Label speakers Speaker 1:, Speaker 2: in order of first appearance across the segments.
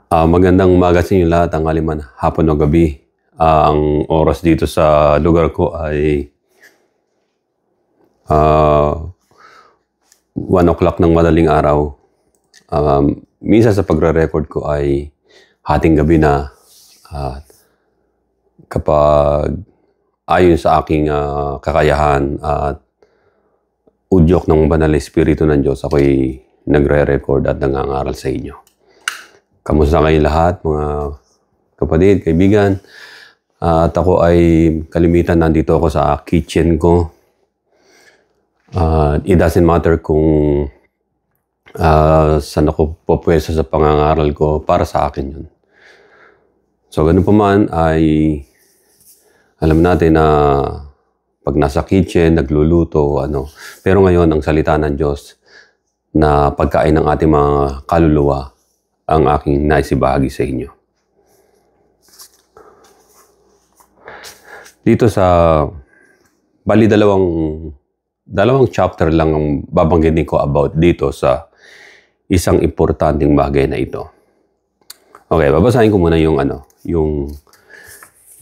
Speaker 1: Magandang umaga sa inyo lahat, ang haliman, hapon o gabi. Ang oras dito sa lugar ko ay 1 o'clock ng madaling araw. Minsan sa pagre-record ko ay hating gabi na. Kapag ayon sa aking kakayahan at udyok ng Banal na Espiritu ng Diyos, ako'y nagre-record at nangangaral sa inyo. Kamusta kayo lahat, mga kapatid, kaibigan? At ako ay kalimitan nandito ako sa kitchen ko. It doesn't matter kung saan ako pupwesto sa pangangaral ko, para sa akin yun. So ganun pa man ay alam natin na pag nasa kitchen, nagluluto, Pero ngayon, ang salita ng Diyos na pagkain ng ating mga kaluluwa, ang aking naisibahagi sa inyo. Dito sa bali dalawang chapter lang ang babanggitin ko about dito sa isang importanteng bagay na ito. Okay, babasahin ko muna yung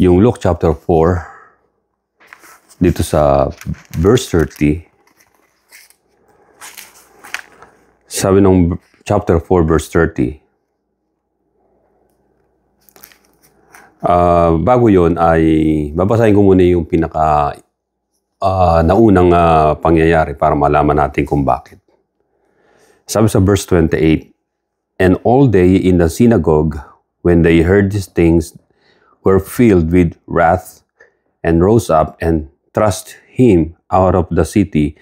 Speaker 1: Luke chapter 4 dito sa verse 30. Sabi ng chapter 4 verse 30. Bago yon ay babasahin ko muna yung pinaka naunang pangyayari para malaman natin kung bakit. Sabi sa verse 28, "And all day in the synagogue, when they heard these things, were filled with wrath, and rose up and thrust him out of the city,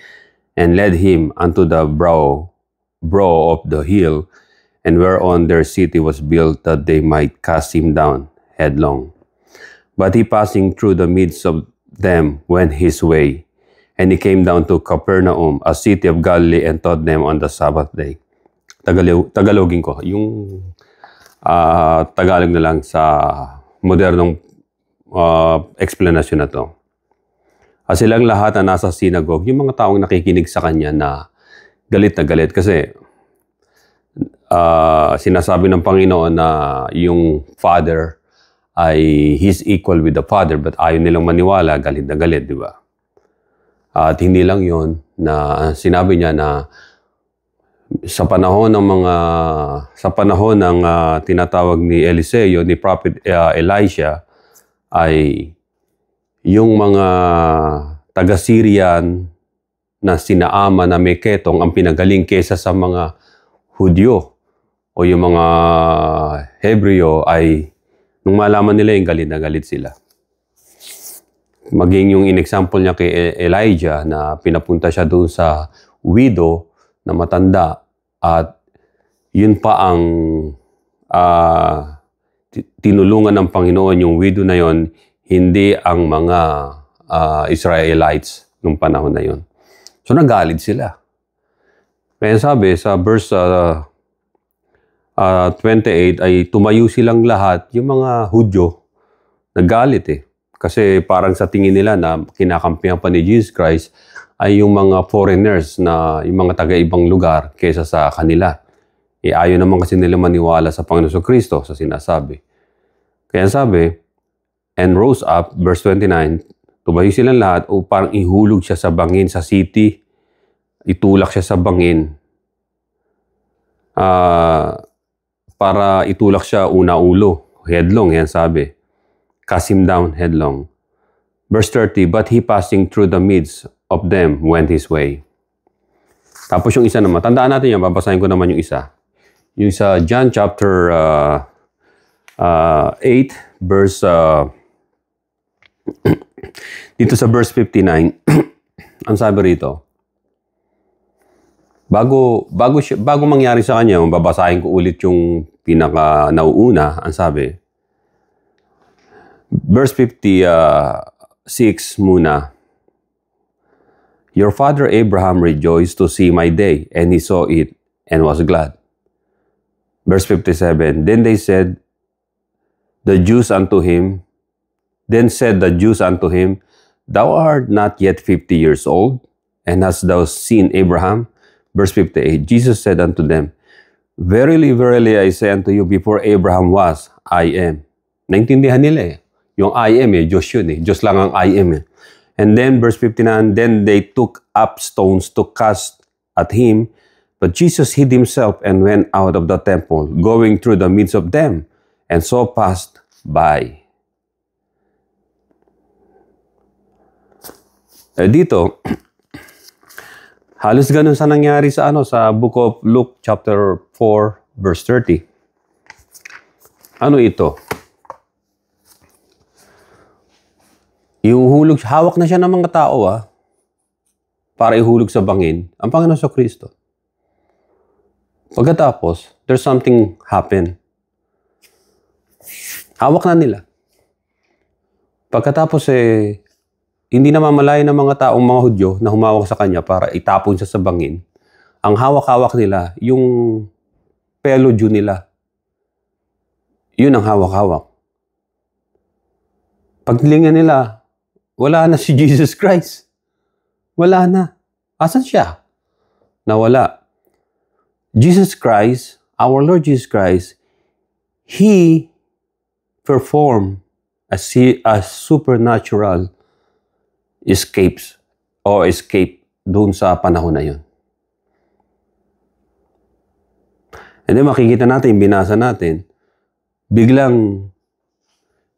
Speaker 1: and led him unto the brow of the hill, and whereon their city was built, that they might cast him down headlong. But he passing through the midst of them went his way, and he came down to Capernaum, a city of Galilee, and taught them on the Sabbath day." Tagalogin ko. Yung Tagalog na lang sa modernong explanation na to. Silang lahat na nasa synagogue, yung mga taong nakikinig sa kanya na galit na galit kasi sinasabi ng Panginoon na yung Father ay He's equal with the Father, but ayaw nilang maniwala, galit na galit, di ba? At hindi lang yon, na sinabi niya na sa panahon ng tinatawag ni Eliseo, ni Prophet Elisha, ay yung mga taga-Syrian na sinaama na may ketong ang pinagaling kesa sa mga Hudyo o yung mga Hebreo, ay nung malaman nila yung galit na galit sila. Maging yung in-example niya kay Elijah na pinapunta siya doon sa widow na matanda, at yun pa ang tinulungan ng Panginoon yung widow na yon, hindi ang mga Israelites nung panahon na yon. So nagalit sila. Kaya sabi sa verse 28 ay tumayo silang lahat, yung mga Hudyo, nagalit Kasi parang sa tingin nila na kinakampihan pa ni Jesus Christ ay yung mga foreigners, na yung mga taga-ibang lugar kaysa sa kanila. Ayaw naman kasi nila maniwala sa Panginoon Kristo sa sinasabi. Kaya sabi, and rose up, verse 29, tumayo silang lahat upang ihulog siya sa bangin sa city, itulak siya sa bangin, para itulak siya una ulo, headlong, yan sabi. Cast him down headlong. Verse 30, but he passing through the midst of them went his way. Tapos yung isa naman, tandaan natin yan, babasahin ko naman yung isa. Yung sa John chapter 8, verse, dito sa verse 59, ang sabi rito, bago mangyari sa kanya, babasahin ko ulit yung pinaka nauuna, ang sabi. Verse 56 muna. Your father Abraham rejoiced to see my day, and he saw it and was glad. Verse 57, then said the Jews unto him, Thou art not yet 50 years old, and hast thou seen Abraham? Verse 58, Jesus said unto them, Verily, verily, I say unto you, before Abraham was, I am. Naintindihan nila eh. Yung I am eh, Diyos yun eh. Diyos lang ang I am eh. And then, verse 59, then they took up stones to cast at him, but Jesus hid himself and went out of the temple, going through the midst of them, and so passed by. Dito, halos ganun sa nangyari sa sa book of Luke chapter 4 verse 30. Ano ito? Ihuhulog, hawak na siya ng mga tao para ihulog sa bangin ang Panginoon sa Kristo. Pagkatapos, there's something happen. Hawak na nila. Pagkatapos hindi na mamalayan ng mga taong mga Hudyo na humawak sa kanya para itapon siya sa bangin. Ang hawak-hawak nila, yung fellow Jew nila. Yun ang hawak-hawak. Paglingan nila, wala na si Jesus Christ. Wala na. Asan siya? Nawala. Jesus Christ, our Lord Jesus Christ, He performed a supernatural escape doon sa panahon na yun. And then makikita natin, binasa natin, biglang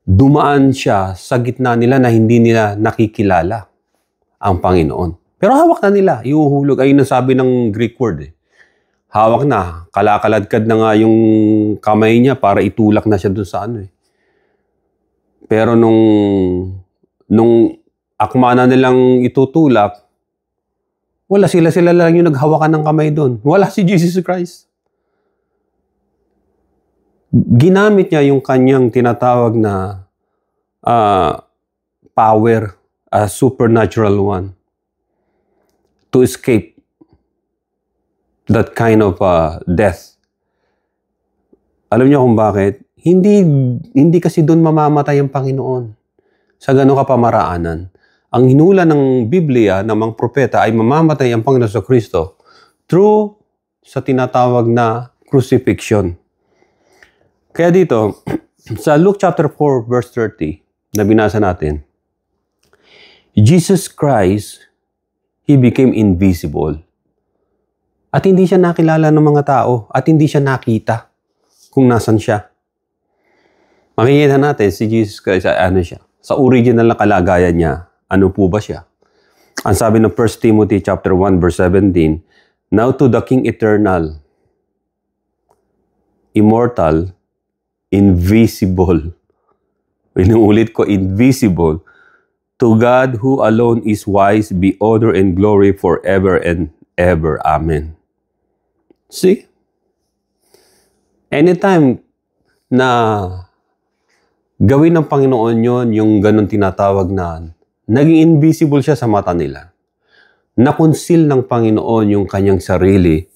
Speaker 1: dumaan siya sa gitna nila na hindi nila nakikilala ang Panginoon. Pero hawak na nila, iuhulog. Ayun ang sabi ng Greek word. Hawak na, kalakaladkad na nga yung kamay niya para itulak na siya doon sa Pero nung akma na nilang itutulak, wala sila lang yung naghawakan ng kamay doon. Wala si Jesus Christ. Ginamit niya yung kanyang tinatawag na power, a supernatural one, to escape that kind of death. Alam niyo kung bakit? Hindi kasi doon mamamatay ang Panginoon sa ganong kapamaraanan. Ang hinula ng Biblia ng mga propeta ay mamamatay ang Panginoon sa Kristo through sa tinatawag na crucifixion. Kaya dito, sa Luke chapter 4 verse 30 na binasa natin, Jesus Christ, He became invisible. At hindi siya nakilala ng mga tao at hindi siya nakita kung nasan siya. Makikita natin si Jesus Christ, ano siya? Sa original na kalagayan niya, ano po ba siya? Ang sabi ng 1 Timothy chapter 1 verse 17, now to the King eternal, immortal, invisible. Inuulit ko, invisible. To God who alone is wise, be honor and glory forever and ever. Amen. See? Anytime na gawin ng Panginoon yon, yung ganun tinatawag na naging invisible siya sa mata nila. Nakonsil ng Panginoon yung kanyang sarili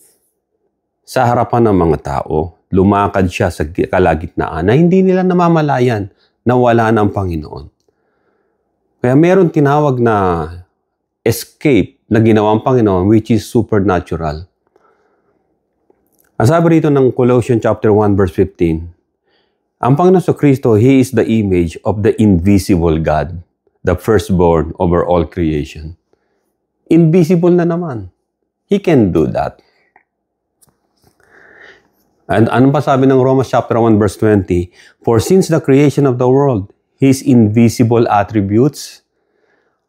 Speaker 1: sa harapan ng mga tao. Lumakad siya sa kalagitnaan na hindi nila namamalayan na wala ng Panginoon. Kaya meron tinawag na escape na ginawang Panginoon which is supernatural. Ang sabi rito ng Colossians chapter 1 verse 15, ang Panginoon sa Kristo, He is the image of the invisible God, the firstborn over all creation. Invisible na naman. He can do that. And ano pa sabi ng Romans chapter 1 verse 20? For since the creation of the world, His invisible attributes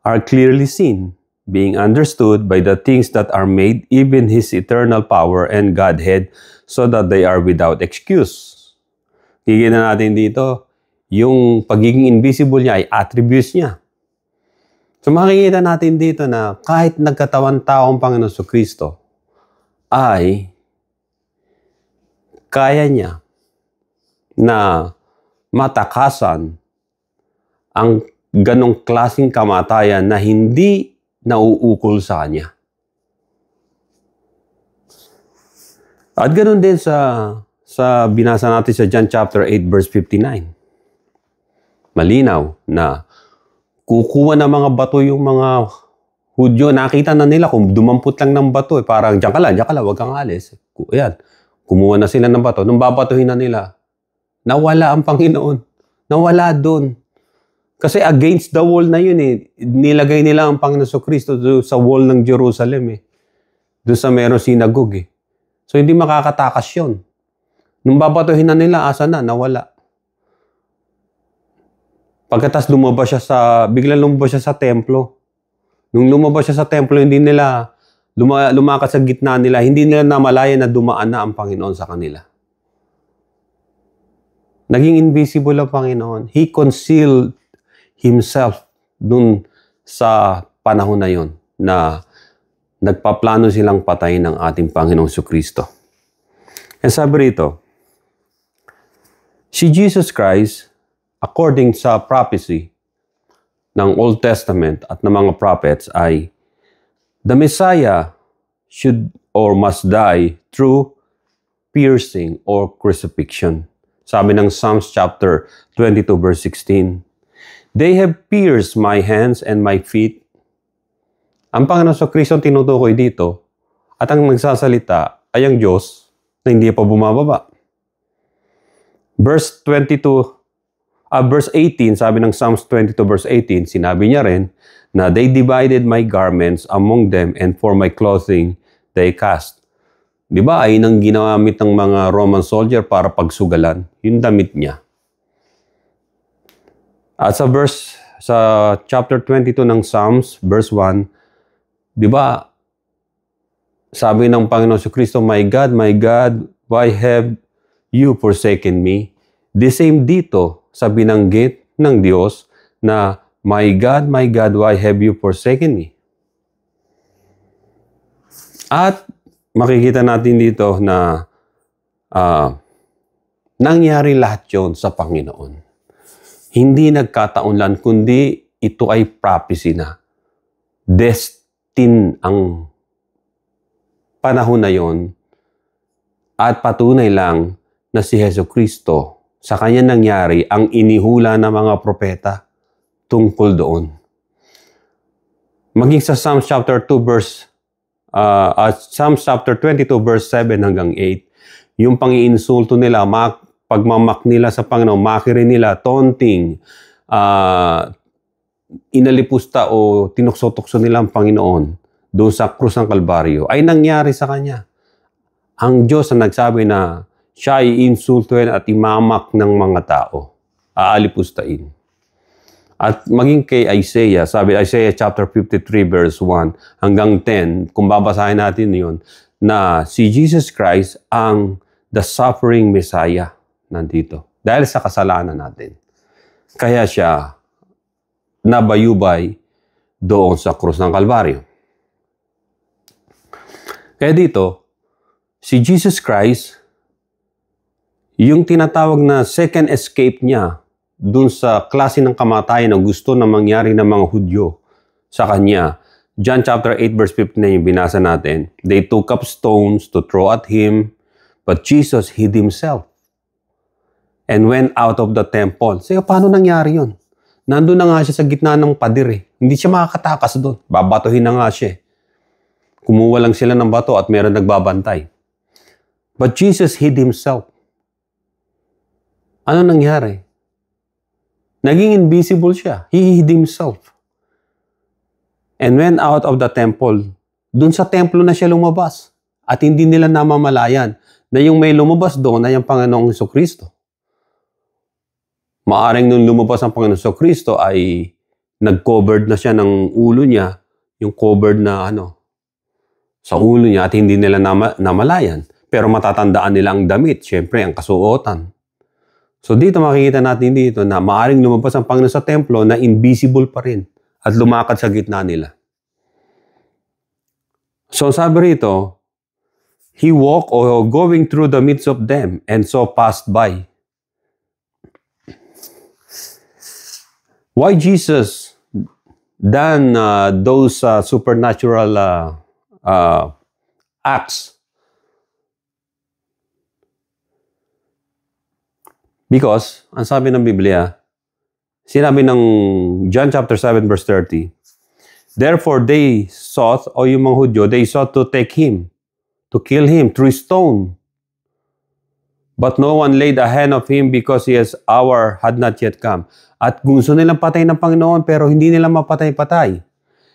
Speaker 1: are clearly seen, being understood by the things that are made, even His eternal power and Godhead, so that they are without excuse. Higyan na natin dito, yung pagiging invisible niya ay attributes niya. So makikita natin dito na kahit nagkatawan tao ang Panginoon sa Kristo, ay kaya niya na matakasan ang ganong klaseng kamatayan na hindi nauukol sa kanya. At ganon din sa binasa natin sa John chapter 8 verse 59. Malinaw na kukuha ng mga bato yung mga Hudyo. Nakita na nila kung dumampot lang ng bato. Parang, diyan ka lang, huwag kang alis. Ayan. Kumuha na sila ng bato. Nung babatuhin na nila, nawala ang Panginoon. Nawala doon. Kasi against the wall na yun eh. Nilagay nila ang Panginoon Kristo sa wall ng Jerusalem eh. Doon sa meron synagogue eh. So hindi makakatakas yun. Nung babatuhin na nila, asa na? Nawala. Pagkatas biglang lumabas siya sa templo. Nung lumabas siya sa templo, hindi nila lumakas sa gitna nila, hindi nila namalayan na dumaan na ang Panginoon sa kanila. Naging invisible ang Panginoon. He concealed Himself dun sa panahon na yon na nagpaplano silang patayin ng ating Panginoong Jesucristo. And sabi rito, si Jesus Christ, according sa prophecy ng Old Testament at ng mga prophets ay the Messiah should or must die through piercing or crucifixion. Sabi ng Psalms chapter 22 verse 16, they have pierced my hands and my feet. Ang Panginoon sa Kristo ang tinutukoy dito at ang nagsasalita ay ang Diyos na hindi pa bumababa. Verse 18, sabi ng Psalms 22 verse 18, sinabi niya rin na they divided my garments among them and for my clothing they cast. Di ba ay nang ginamit ng mga Roman soldier para pagsugalan, yung damit niya. At sa chapter 22 ng Psalms, verse 1, di ba, sabi ng Panginoon si Kristo, my God, why have you forsaken me? The same dito sa binanggit ng Diyos na, my God, why have you forsaken me? At makikita natin dito na nangyari lahat yon sa Panginoon. Hindi nagkataon lang, kundi ito ay prophecy na. Destin ang panahon na yon at patunay lang na si Jesucristo sa kanya nangyari ang inihula ng mga propeta tungkol doon. Maging sa Psalms chapter 2 verse Psalms chapter 22 verse 7 hanggang 8, yung pang-iinsulto nila, pagmamak nila sa Panginoon, makiri nila, taunting, inalipusta o tinukso-tukso nila ang Panginoon doon sa krus ng Kalbaryo, ay nangyari sa Kanya. Ang Diyos ang nagsabi na siya ay insultuin at imamak ng mga tao, aalipustain. At maging kay Isaiah, sabi Isaiah chapter 53 verse 1 hanggang 10, kung babasahin natin yun, na si Jesus Christ ang the suffering Messiah nandito. Dahil sa kasalanan natin. Kaya siya nabayubay doon sa krus ng Kalbaryo. Kaya dito, si Jesus Christ, yung tinatawag na second escape niya dun sa klase ng kamatayan na gusto na mangyari ng mga Hudyo sa kanya. John chapter 8 verse 15 yung binasa natin. They took up stones to throw at him, but Jesus hid himself and went out of the temple. So, paano nangyari yun? Nandun na nga siya sa gitna ng pader eh. Hindi siya makakatakas doon. Babatuhin na nga siya. Kumuha lang sila ng bato at meron nagbabantay. But Jesus hid himself. Ano nangyari? Naging invisible siya. He hid himself. And went out of the temple. Doon sa templo na siya lumabas. At hindi nila namamalayan na yung may lumabas doon ay ang Panginoong Jesucristo. Maaring nung lumabas ang Panginoong Jesucristo ay nag-covered na siya ng ulo niya, yung covered na sa ulo niya at hindi nila namalayan. Pero matatandaan nila ang damit, syempre ang kasuotan. So dito makikita natin dito na maaring lumabas ang Panginoon sa templo na invisible pa rin at lumakad sa gitna nila. So sabi rito, he walked or going through the midst of them and so passed by. Why Jesus done those supernatural acts? Because, ang sabi ng Biblia, sinabi ng John chapter 7 verse 30, therefore they sought, o yung mga Hudyo, they sought to take him, to kill him through stone. But no one laid a hand of him because his hour had not yet come. At gusto nilang patay ng Panginoon pero hindi nila mapatay-patay.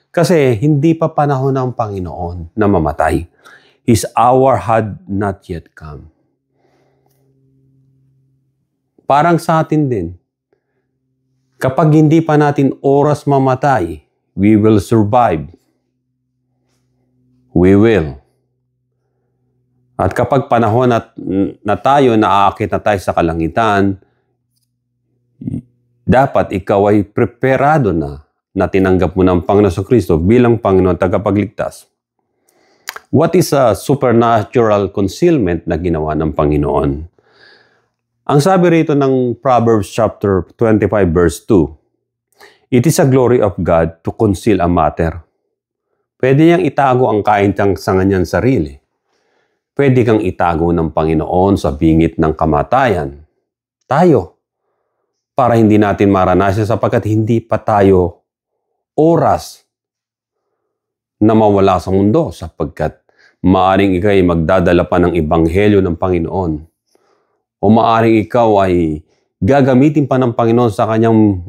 Speaker 1: Kasi hindi pa panahon ng Panginoon na mamatay. His hour had not yet come. Parang sa atin din. Kapag hindi pa natin oras mamatay, we will survive. We will. At kapag panahon na tayo, naaakit na tayo sa kalangitan, dapat ikaw ay preparado na tinanggap mo ng Panginoon Kristo bilang Panginoon tagapagligtas. What is a supernatural concealment na ginawa ng Panginoon? Ang sabi rito ng Proverbs chapter 25 verse 2, it is a glory of God to conceal a matter. Pwede niyang itago ang kaintansangan niyang sarili. Pwede kang itago ng Panginoon sa bingit ng kamatayan. Tayo. Para hindi natin maranasan sapagkat hindi pa tayo oras na mawala sa mundo sapagkat maaring ikaw ay magdadala pa ng ebanghelyo ng Panginoon. O maaring ikaw ay gagamitin pa ng Panginoon sa kanyang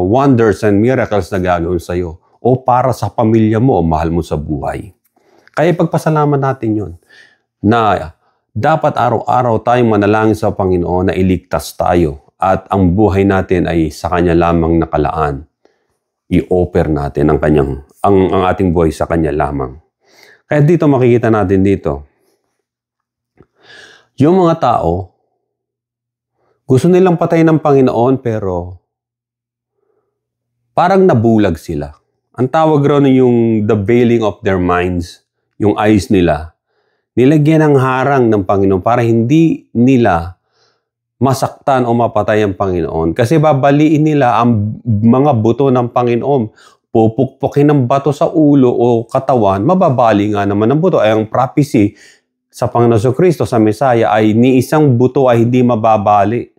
Speaker 1: wonders and miracles na gagawin sa iyo. O para sa pamilya mo o mahal mo sa buhay. Kaya pagpasalamat natin yun. Na dapat araw-araw tayong manalangin sa Panginoon na iligtas tayo at ang buhay natin ay sa Kanya lamang nakalaan. I-offer natin ang ating buhay sa Kanya lamang. Kaya dito makikita natin dito, yung mga tao, gusto nilang patayin ng Panginoon pero parang nabulag sila. Ang tawag ron yung the veiling of their minds, yung eyes nila. Nilagyan ng harang ng Panginoon para hindi nila masaktan o mapatay ang Panginoon. Kasi babaliin nila ang mga buto ng Panginoon. Pupukpukin ng bato sa ulo o katawan, mababali nga naman ang buto. Ay ang prophecy sa Panginoon Kristo, sa Mesaya, ay ni isang buto ay hindi mababali.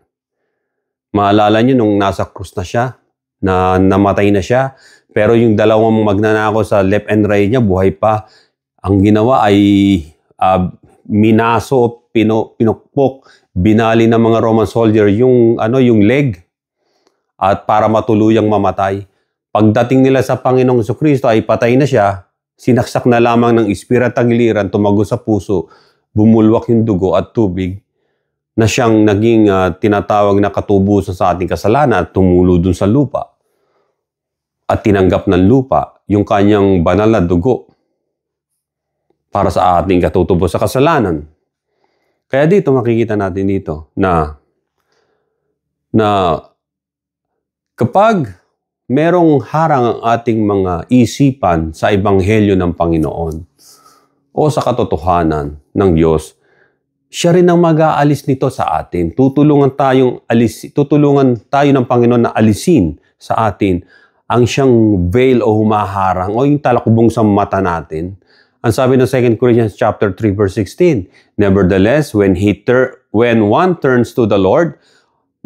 Speaker 1: Maalala nyo nung nasa krus na siya, na namatay na siya, pero yung dalawang magnanakaw sa left and right niya, buhay pa. Ang ginawa ay minaso, pinukpok, binali ng mga Roman soldier yung leg at para matuluyang mamatay. Pagdating nila sa Panginoong Kristo ay patay na siya, sinaksak na lamang ng espiritu tagiliran, tumago sa puso, bumulwak yung dugo at tubig na siyang naging tinatawag na katubusan sa ating kasalanan at tumulo dun sa lupa. At tinanggap ng lupa yung kanyang banal na dugo para sa ating katutubos sa kasalanan. Kaya dito makikita natin dito na kapag merong harang ang ating mga isipan sa ebanghelyo ng Panginoon o sa katotohanan ng Diyos, siya rin ang mag-aalis nito sa atin. Tutulungan tayo ng Panginoon na alisin sa atin ang siyang veil o humaharang o yung talakbong sa mata natin. Ang sabi ng 2 Corinthians chapter 3 verse 16, nevertheless, when one turns to the Lord,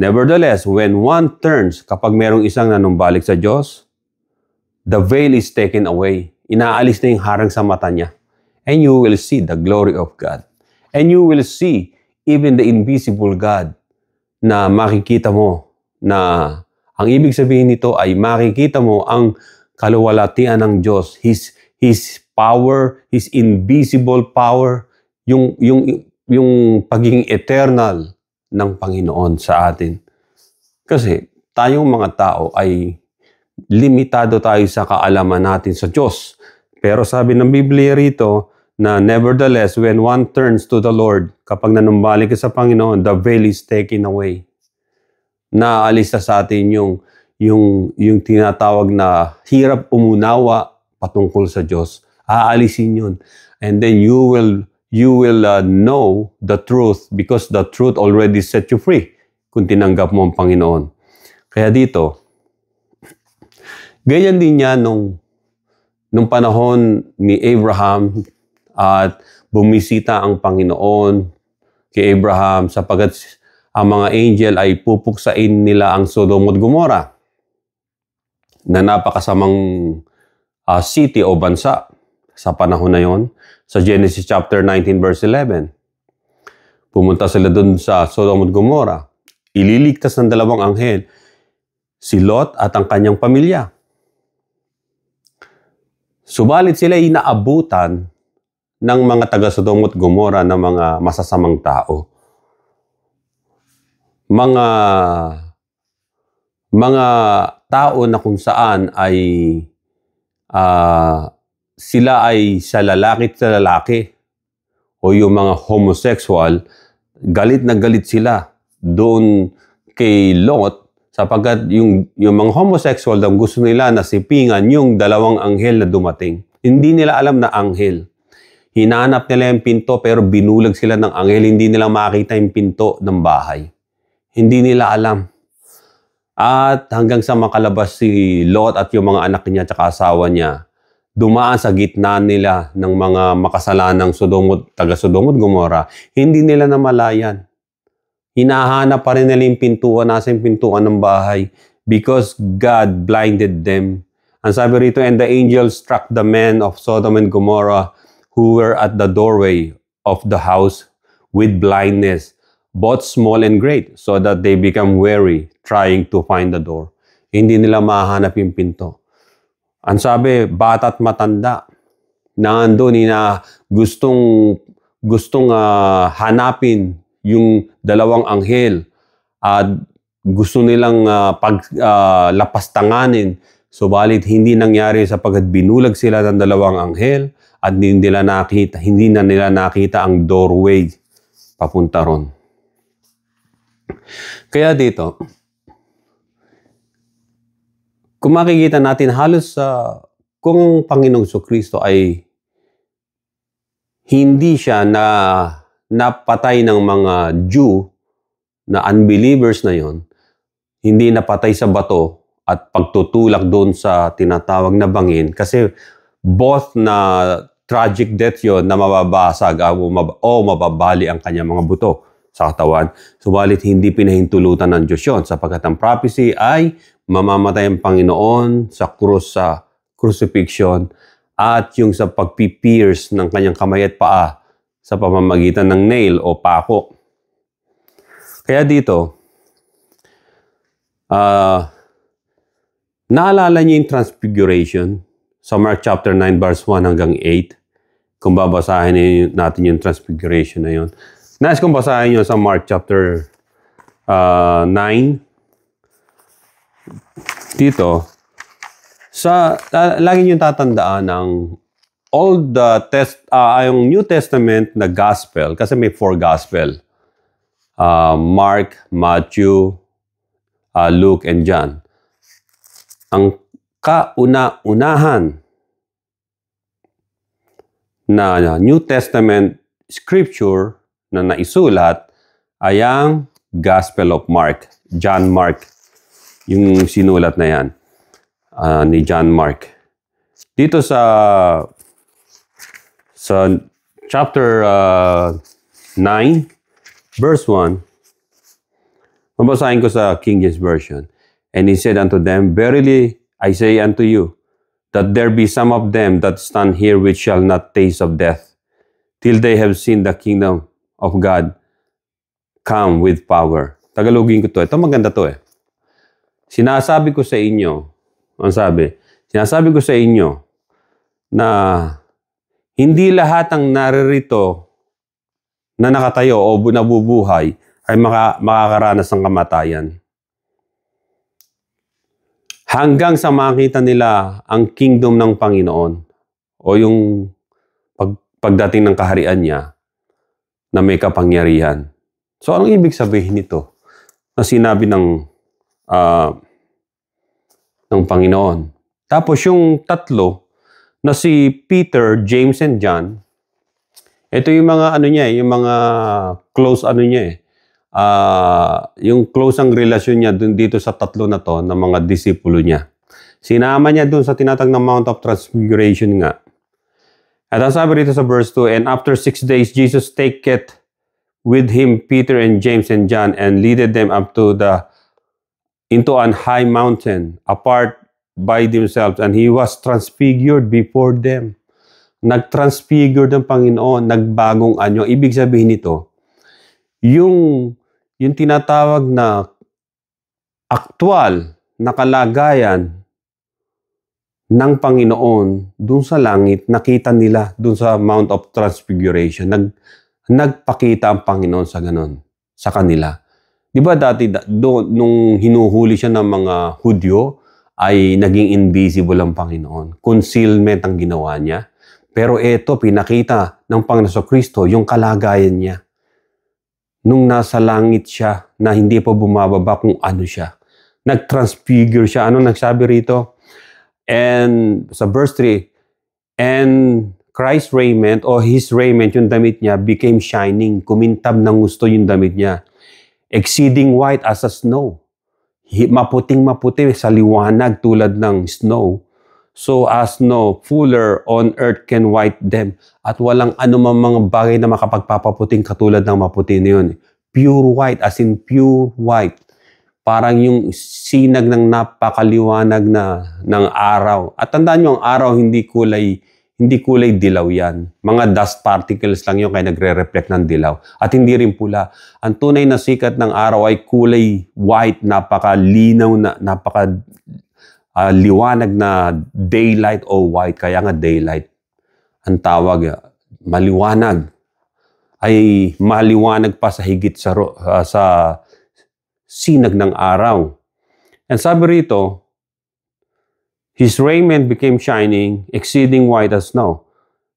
Speaker 1: when one turns, kapag merong isang nanumbalik sa Diyos, the veil is taken away. Inaalis na yung harang sa mata niya. And you will see the glory of God. And you will see even the invisible God na makikita mo na ang ibig sabihin nito ay makikita mo ang kaluwalhatian ng Diyos, His power, His invisible power, yung pagiging eternal ng Panginoon sa atin. Kasi tayong mga tao ay limitado tayo sa kaalaman natin sa Diyos. Pero sabi ng Biblia rito na nevertheless, when one turns to the Lord, kapag nanumbalik ka sa Panginoon, the veil is taken away. Naalis na sa atin yung tinatawag na hirap umunawa patungkol sa Diyos. Aalisin yun. And then you will know the truth because the truth already set you free kung tinanggap mo ang Panginoon. Kaya dito, ganyan din yan nung panahon ni Abraham at bumisita ang Panginoon kay Abraham sapagkat ang mga angel ay pupuksain nila ang Sodom at Gomorrah na napakasamang city o bansa sa panahon na yon, sa Genesis chapter 19 verse 11. Pumunta sila doon sa Sodom at Gomorrah. Ililigtas ng dalawang anghel, si Lot at ang kanyang pamilya. Subalit sila ay naabutan ng mga taga Sodom at Gomorrah na mga masasamang tao. Mga tao na kung saan ay sila ay sa lalaki o yung mga homosexual, galit na galit sila doon kay Lot sapagkat yung mga homosexual daw gusto nila na sipingan yung dalawang anghel na dumating. Hindi nila alam na anghel. Hinanap nila yung pinto pero binulag sila ng anghel. Hindi nila makita yung pinto ng bahay. Hindi nila alam. At hanggang sa makalabas si Lot at yung mga anak niya at asawa niya, dumaan sa gitna nila ng mga makasalanang taga Sodom at Gomorrah, hindi nila namalayan. Hinahanap pa rin nila yung pintuan, nasa yung pintuan ng bahay because God blinded them. Ang sabi rito, and the angel struck the men of Sodom and Gomorrah who were at the doorway of the house with blindness, both small and great, so that they become weary trying to find the door. Hindi nila mahanap yung pinto. Ang sabi, bata at matanda, na andun na gustong hanapin yung dalawang anghel at gusto nilang lapastanganin. Subalit hindi nangyari sapagkat binulag sila ng dalawang anghel at hindi na nila nakita ang doorway papunta ron. Kaya dito, kung makikita natin halos kung Panginoong Jesucristo ay hindi siya napatay ng mga Jew na unbelievers na yon, hindi napatay sa bato at pagtutulak doon sa tinatawag na bangin kasi both na tragic death yon na mababasag o mababali ang kanyang mga buto sa katawan. Subalit hindi pinahintulutan ng Diyos yun sapagkat ang prophecy ay mamamatay ang Panginoon sa krus, sa crucifixion at yung sa pagpipierce ng kanyang kamay at paa sa pamamagitan ng nail o pako. Kaya dito, naalala niyo yung transfiguration sa Mark chapter 9 verse 1 hanggang 8. Kung babasahin natin yung transfiguration na yun. Nais kong basahin nyo sa Mark chapter 9. Dito, lagi nyo tatandaan ng yung New Testament na gospel, kasi may 4 gospel. Mark, Matthew, Luke, and John. Ang kauna-unahan na New Testament scripture na naisulat ay ang Gospel of Mark, John Mark, yung sinulat na yan ni John Mark. Dito sa chapter 9, verse 1, mabasahin ko sa King James Version. And he said unto them, verily I say unto you, that there be some of them that stand here which shall not taste of death, till they have seen the kingdom of God come with power. Tagalogin ko to. Ito maganda to eh. Sinasabi ko sa inyo, sinasabi ko sa inyo na hindi lahat ang naririto na nakatayo o nabubuhay ay makakaranas ng kamatayan. Hanggang sa makita nila ang kingdom ng Panginoon o yung pagdating ng kaharian niya na may kapangyarihan. So, anong ibig sabihin nito na sinabi ng Panginoon? Tapos yung tatlo na si Peter, James, and John, ito yung mga yung mga close yung close ang relasyon niya dito sa tatlo na to ng mga disipulo niya. Sinama niya dun sa tinatag ng Mount of Transfiguration nga. At ang sabi rito sa verse 2, and after 6 days, Jesus taketh with him Peter and James and John and leaded them up into an high mountain apart by themselves, and he was transfigured before them. Nag-transfigured ng Panginoon, nagbagong anyo. Ibig sabihin nito, yung tinatawag na aktwal na kalagayan ng Panginoon dun sa langit, nakita nila dun sa Mount of Transfiguration. Nagpakita ang Panginoon sa ganon, sa kanila. Di ba dati, nung hinuhuli siya ng mga Hudyo, ay naging invisible ang Panginoon. Concealment ang ginawa niya. Pero ito, pinakita ng Panginoon Kristo yung kalagayan niya. Nung nasa langit siya, na hindi pa bumababa kung ano siya. Nag-transfigure siya. Ano nagsabi rito? And sa verse 3, and Christ's raiment o His raiment, yung damit niya, became shining. Kumintab ng gusto yung damit niya. Exceeding white as a snow. Maputing-maputi sa liwanag tulad ng snow. So as no fuller on earth can white them. At walang anumang mga bagay na makapagpapaputing katulad ng maputi na yun. Pure white, as in pure white. Parang yung sinag ng napakaliwanag ng araw. At tandaan nyo, ang araw hindi kulay dilaw yan. Mga dust particles lang yun kaya nagre-reflect ng dilaw. At hindi rin pula. Ang tunay na sikat ng araw ay kulay white, napakalinaw na, liwanag na daylight o white. Kaya nga daylight. Ang tawag, maliwanag. Ay maliwanag pa sa higit sa sinag ng araw. And sabi rito, His raiment became shining, exceeding white as snow,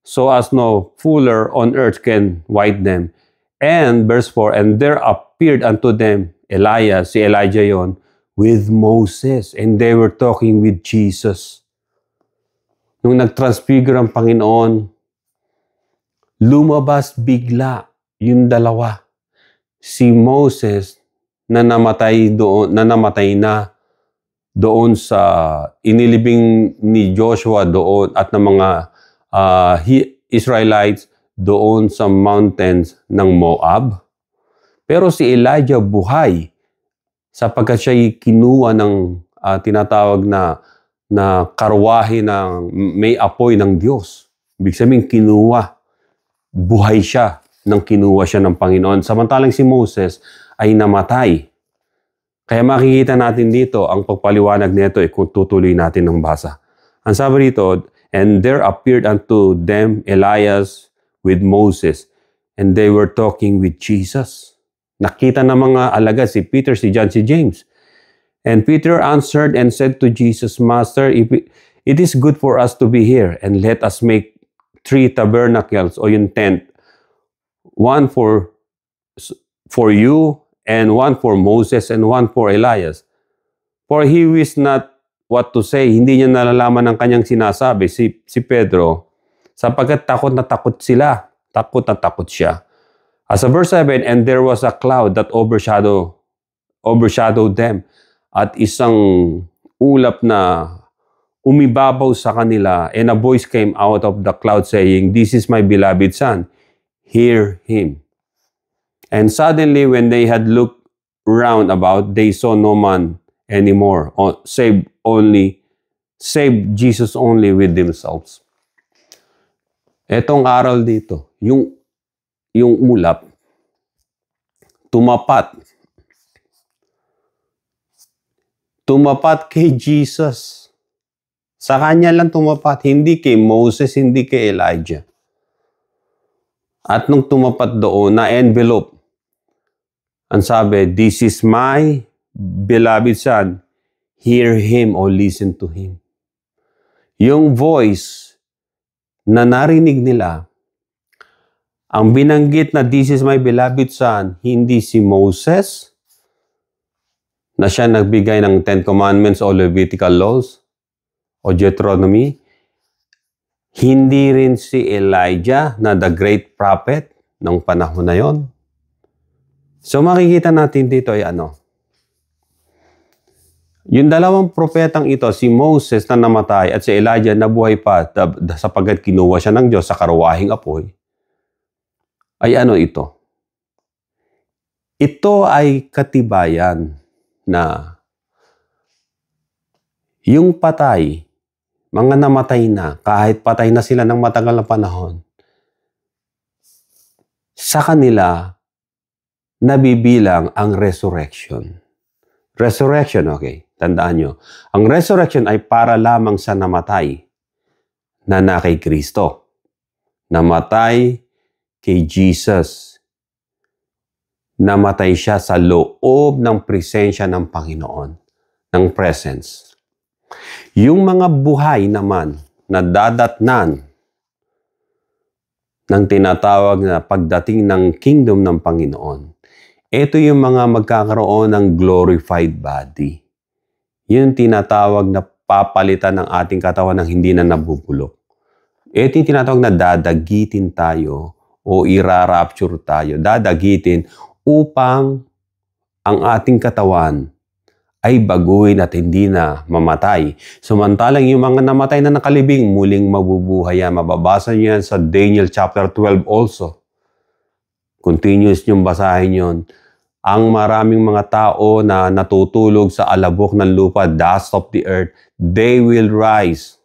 Speaker 1: so as no fuller on earth can white them. And verse 4, and there appeared unto them Elias, si Elijah yon, with Moses, and they were talking with Jesus. Nung nag-transfigure ang Panginoon, lumabas bigla yung dalawa. Si Moses na namatay na doon sa inilibing ni Joshua doon at ng mga Israelites doon sa mountains ng Moab. Pero si Elijah buhay sapagkat siya'y kinuha ng tinatawag na karwahe ng may apoy ng Diyos. Ibig sabihin kinuha, buhay siya nang kinuha siya ng Panginoon. Samantalang si Moses ay namatay. Kaya makikita natin dito ang pagpaliwanag nito kung tutuloy natin ng basa. Ang sabi rito, and there appeared unto them Elias with Moses, and they were talking with Jesus. Nakita ng mga alagad si Peter, si John, si James. And Peter answered and said to Jesus, Master, it is good for us to be here, and let us make 3 tabernacles o yung tent, one for you, and one for Moses, and one for Elias. For he wished not what to say. Hindi niya nalalaman ang kanyang sinasabi, si Pedro, sapagkat takot na takot sila. Takot na takot siya. As a verse 7, and there was a cloud that overshadowed them. At isang ulap na umibabaw sa kanila, and a voice came out of the cloud saying, This is my beloved Son. Hear him. And suddenly, when they had looked round about, they saw no man anymore, save Jesus only with themselves. Etong aral dito, yung ulap, tumapat kay Jesus. Sa kanya lang tumapat, hindi kay Moses, hindi kay Elijah. At nung tumapat doon, na-envelope, ang sabi, This is my beloved Son. Hear him or listen to him. Yung voice na narinig nila, ang binanggit na This is my beloved Son, hindi si Moses, na siya nagbigay ng 10 Commandments o Levitical laws o Deuteronomy. Hindi rin si Elijah na the great prophet ng panahon na yon. So makikita natin dito ay yung dalawang propetang ito, si Moses na namatay at si Elijah na buhay pa sapagkat kinuha siya ng Diyos sa karwahing apoy, ay ito? Ito ay katibayan na yung patay, mga namatay na, kahit patay na sila ng matagal na panahon, sa kanila, nabibilang ang resurrection. Resurrection, okay. Tandaan nyo. Ang resurrection ay para lamang sa namatay na kay Kristo. Namatay kay Jesus. Namatay siya sa loob ng presensya ng Panginoon, ng presence. Yung mga buhay naman na dadatnan ng tinatawag na pagdating ng kingdom ng Panginoon, ito yung mga magkakaroon ng glorified body. Yung tinatawag na papalitan ng ating katawan ng hindi na nabubulok. Ito yung tinatawag na dadagitin tayo o irarapture tayo. Dadagitin upang ang ating katawan ay baguhin at hindi na mamatay. Samantalang yung mga namatay na nakalibing, muling mabubuhay yan. Mababasa niyo yan sa Daniel chapter 12 also. Continuous niyong basahin yun. Ang maraming mga tao na natutulog sa alabok ng lupa, dust of the earth, they will rise.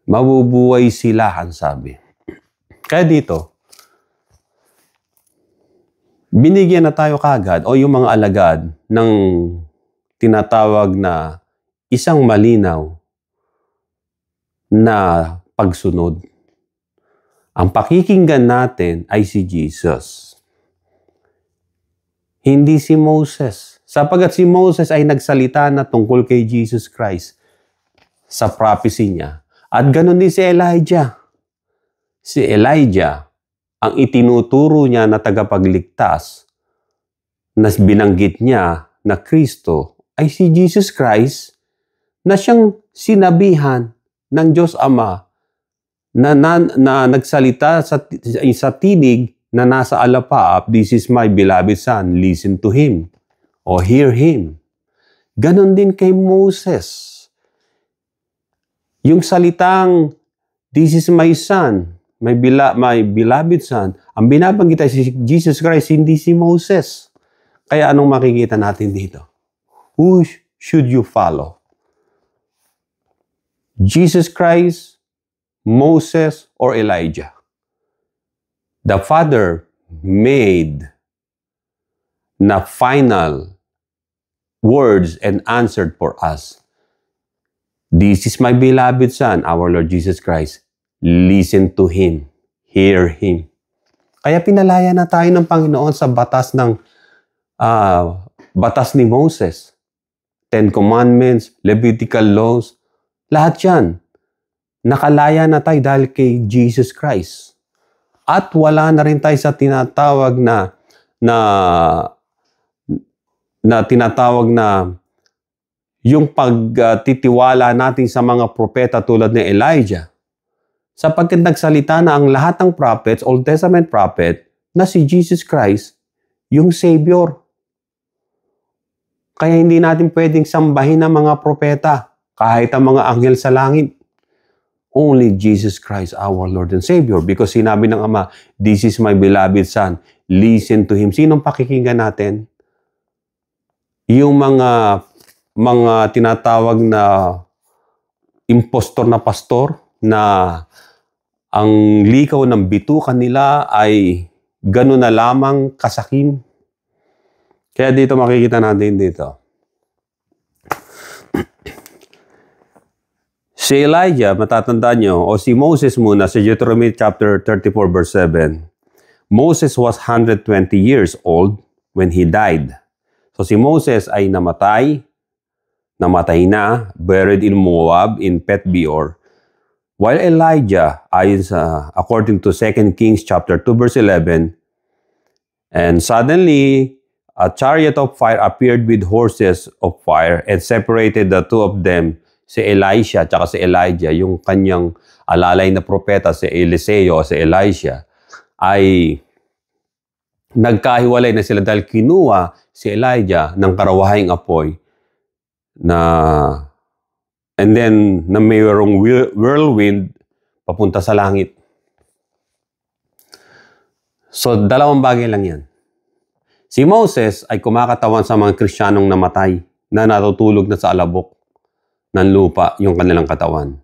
Speaker 1: Mabubuhay sila, ang sabi. Kaya dito, binigyan na tayo kagad o yung mga alagad ng tinatawag na isang malinaw na pagsunod. Ang pakikinggan natin ay si Jesus. Hindi si Moses. Sapagat si Moses ay nagsalita na tungkol kay Jesus Christ sa prophecy niya. At ganun din si Elijah. Si Elijah, ang itinuturo niya na tagapagligtas, na binanggit niya na Kristo, ay si Jesus Christ na siyang sinabihan ng Diyos Ama na nagsalita sa tinig na nasa alapaap, "This is my beloved son, listen to him," o hear him. Ganon din kay Moses. Yung salitang, "This is my son, my beloved son," ang binabanggit ay si Jesus Christ, hindi si Moses. Kaya anong makikita natin dito? Who should you follow? Jesus Christ, Moses, or Elijah? The Father made na final words and answered for us. "This is my beloved Son, our Lord Jesus Christ. Listen to Him. Hear Him." Kaya pinalaya na tayo ng Panginoon sa batas ni Moses. 10 Commandments, Levitical laws, lahat yan. Nakalaya na tayo dahil kay Jesus Christ. At wala na rin tayo sa tinatawag na yung pagtitiwala natin sa mga propeta tulad ni Elijah. Sapagkat nagsalita na ang lahat ng prophets, Old Testament prophet, na si Jesus Christ, yung Savior. Kaya hindi natin pwedeng sambahin ang mga propeta, kahit ang mga anghel sa langit. Only Jesus Christ, our Lord and Savior. Because sinabi ng Ama, "This is my beloved Son, listen to Him." Sinong pakikinggan natin? Yung mga tinatawag na impostor na pastor na ang likaw ng bitukan nila ay gano'n na lamang kasakim. Kaya dito makikita natin dito. Si Elijah, matatandaan nyo, o si Moses muna, sa Deuteronomy chapter 34 verse 7. Moses was 120 years old when he died. So si Moses ay namatay na, buried in Moab, in Pet-Beor. While Elijah, according to 2 Kings chapter 2 verse 11, and suddenly a chariot of fire appeared with horses of fire and separated the two of them. Si Elisha at si Elijah, yung kanyang alalay na propeta, si Eliseo o si Elisha, ay nagkahiwalay na sila dahil kinuha si Elijah ng karawahing apoy and then na mayroong whirlwind papunta sa langit. So, dalawang bagay lang yan. Si Moses ay kumakatawan sa mga Kristiyanong namatay na natutulog na sa alabok ng lupa yung kanilang katawan.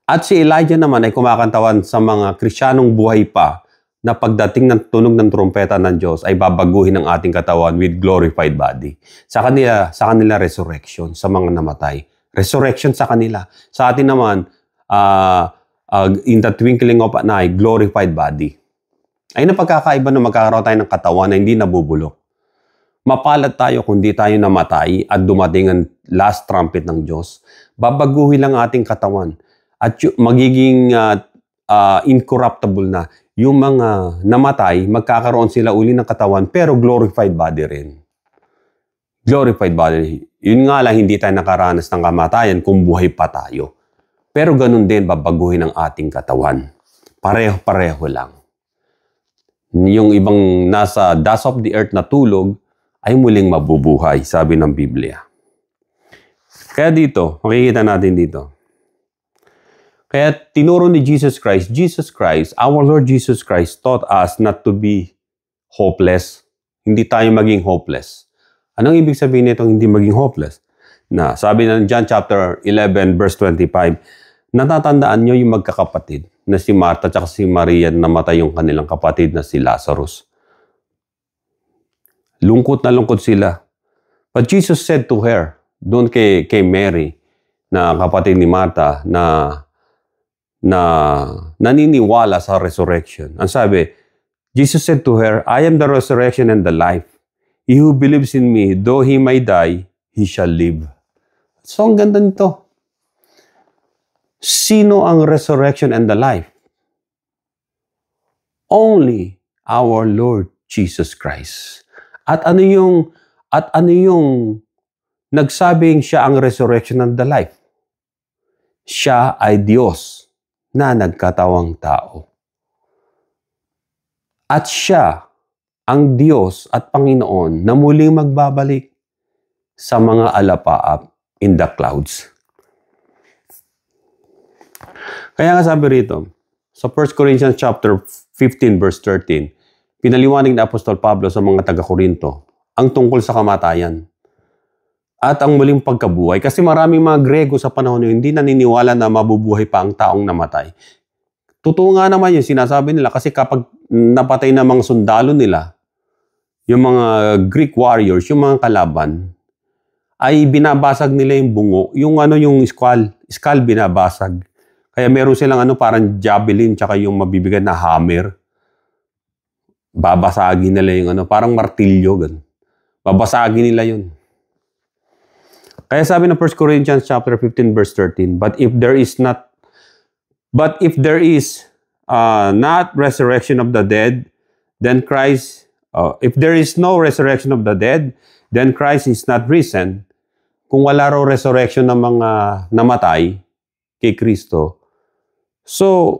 Speaker 1: At si Elijah naman ay kumakantawan sa mga Kristiyanong buhay pa na pagdating ng tunog ng trumpeta ng Diyos ay babaguhin ang ating katawan with glorified body. Sa kanila resurrection, sa mga namatay. Resurrection sa kanila. Sa atin naman, in the twinkling of an eye, glorified body. Ay napagkakaiba na magkakaroon tayo ng katawan na hindi nabubulok. Mapalad tayo kung di tayo namatay at dumating ang last trumpet ng Diyos. Babaguhin lang ating katawan at magiging incorruptible na. Yung mga namatay, magkakaroon sila uli ng katawan pero glorified body rin. Glorified body. Yun nga lang, hindi tayo nakaranas ng kamatayan kung buhay pa tayo. Pero ganun din, babaguhin ang ating katawan. Pareho-pareho lang. Yung ibang nasa dust of the earth na tulog ay muling mabubuhay, sabi ng Biblia. Kaya dito, makikita natin dito. Kaya tinuro ni Jesus Christ, our Lord Jesus Christ taught us not to be hopeless. Hindi tayo maging hopeless. Anong ibig sabihin nitong hindi maging hopeless? Na sabi ng John chapter 11 verse 25, natatandaan nyo yung magkakapatid na si Martha at si Maria na namatay yung kanilang kapatid na si Lazarus. Lungkot na lungkot sila. But Jesus said to her, doon kay Mary, na kapatid ni Martha, na naniniwala sa resurrection. Ang sabi, Jesus said to her, I am the resurrection and the life. He who believes in me, though he may die, he shall live. So, ang ganda nito. Sino ang resurrection and the life? Only our Lord Jesus Christ. At ano yung nagsabing siya ang resurrection and the life? Siya ay Diyos na nagkatawang tao. At siya ang Diyos at Panginoon na muling magbabalik sa mga alapaap in the clouds. Kaya nga sabi rito, sa 1 Corinthians chapter 15 verse 13, pinaliwanag ni Apostol Pablo sa mga taga-Korinto ang tungkol sa kamatayan at ang muling pagkabuhay. Kasi maraming mga Grego sa panahon yun, hindi naniniwala na mabubuhay pa ang taong namatay. Totoo nga naman yun, sinasabi nila, kasi kapag napatay na mga sundalo nila, yung mga Greek warriors, yung mga kalaban, ay binabasag nila yung bungo, yung skull binabasag. Kaya meron silang parang javelin, tsaka yung mabibigat na hammer. Babasagin nila yung parang martilyo, ganun. Babasagin nila yun. Kaya sabi ng 1 Corinthians chapter 15 verse 13, but if there is not resurrection of the dead, then Christ, if there is no resurrection of the dead, then Christ is not risen. Kung wala raw resurrection ng mga namatay kay Kristo, so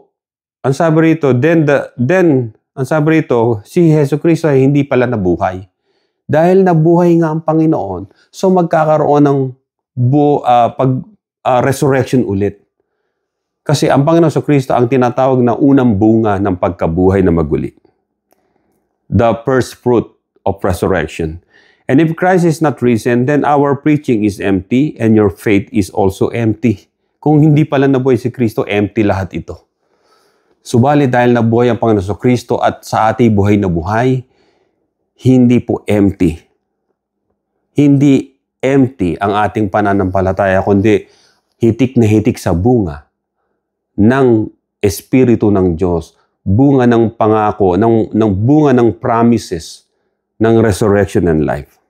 Speaker 1: ang sabi rito, ang sabi rito, si Hesus Kristo ay hindi pala nabuhay. Dahil nabuhay nga ang Panginoon, so magkakaroon ng resurrection ulit. Kasi ang Panginoon sa Kristo ang tinatawag na unang bunga ng pagkabuhay na maguli. The first fruit of resurrection. And if Christ is not risen, then our preaching is empty and your faith is also empty. Kung hindi pala nabuhay si Kristo, empty lahat ito. Subalit dahil nabuhay ang Panginoon sa Kristo at sa ating buhay na buhay, hindi po empty. Hindi empty ang ating pananampalataya, kundi hitik na hitik sa bunga ng Espiritu ng Diyos, bunga ng pangako, ng bunga ng promises ng resurrection and life.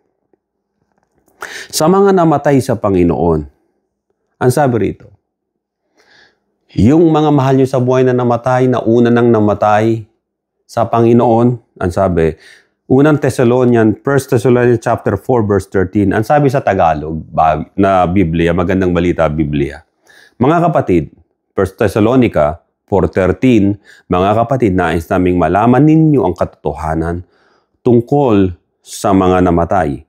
Speaker 1: Sa mga namatay sa Panginoon, ang sabi rito, yung mga mahal nyo sa buhay na namatay, na una nang namatay sa Panginoon, ang sabi, Unang Thessalonians, 1 Thessalonians chapter 4 verse 13, ang sabi sa Tagalog na Biblia, magandang balita Biblia. Mga kapatid, 1 Thessalonica 4:13, mga kapatid, nais naming malaman ninyo ang katotohanan tungkol sa mga namatay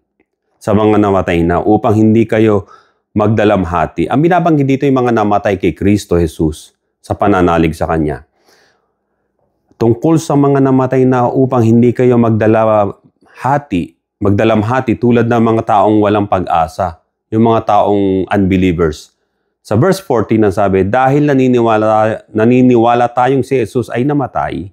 Speaker 1: na upang hindi kayo magdalamhati. Ang binabanggit dito yung mga namatay kay Kristo Jesus sa pananalig sa Kanya. Tungkol sa mga namatay na upang hindi kayo magdalamhati tulad ng mga taong walang pag-asa, yung mga taong unbelievers. Sa verse 14 ang sabi, dahil naniniwala tayong si Jesus ay namatay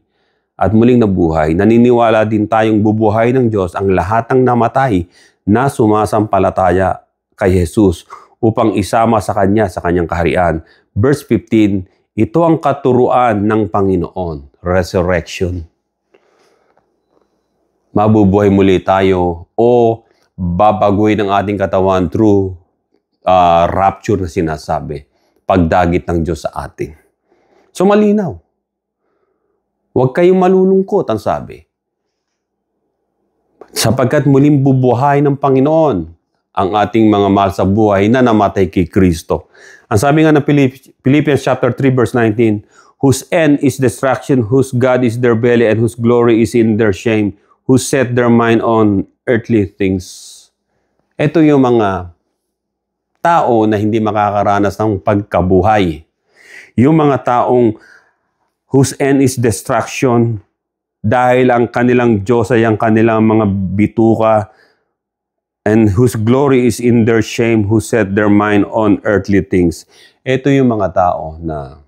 Speaker 1: at muling nabuhay, naniniwala din tayong bubuhay ng Diyos ang lahat ng namatay na sumasampalataya kay Jesus upang isama sa Kanya sa Kanyang kaharian. Verse 15, ito ang katuruan ng Panginoon, resurrection. Mabubuhay muli tayo o babaguhin ang ating katawan through rapture na sinasabi, pagdagit ng Diyos sa atin. So malinaw. Huwag kayong malulungkot, ang sabi. Sapagkat muling bubuhay ng Panginoon ang ating mga mahal sa buhay na namatay kay Kristo. Ang sabi nga ng Philippians chapter 3 verse 19, whose end is destruction, whose God is their belly, and whose glory is in their shame, who set their mind on earthly things. Ito yung mga tao na hindi makakaranas ng pagkabuhay. Yung mga taong whose end is destruction dahil ang kanilang Diyos ay ang kanilang mga bituka, and whose glory is in their shame, who set their mind on earthly things. Ito yung mga tao na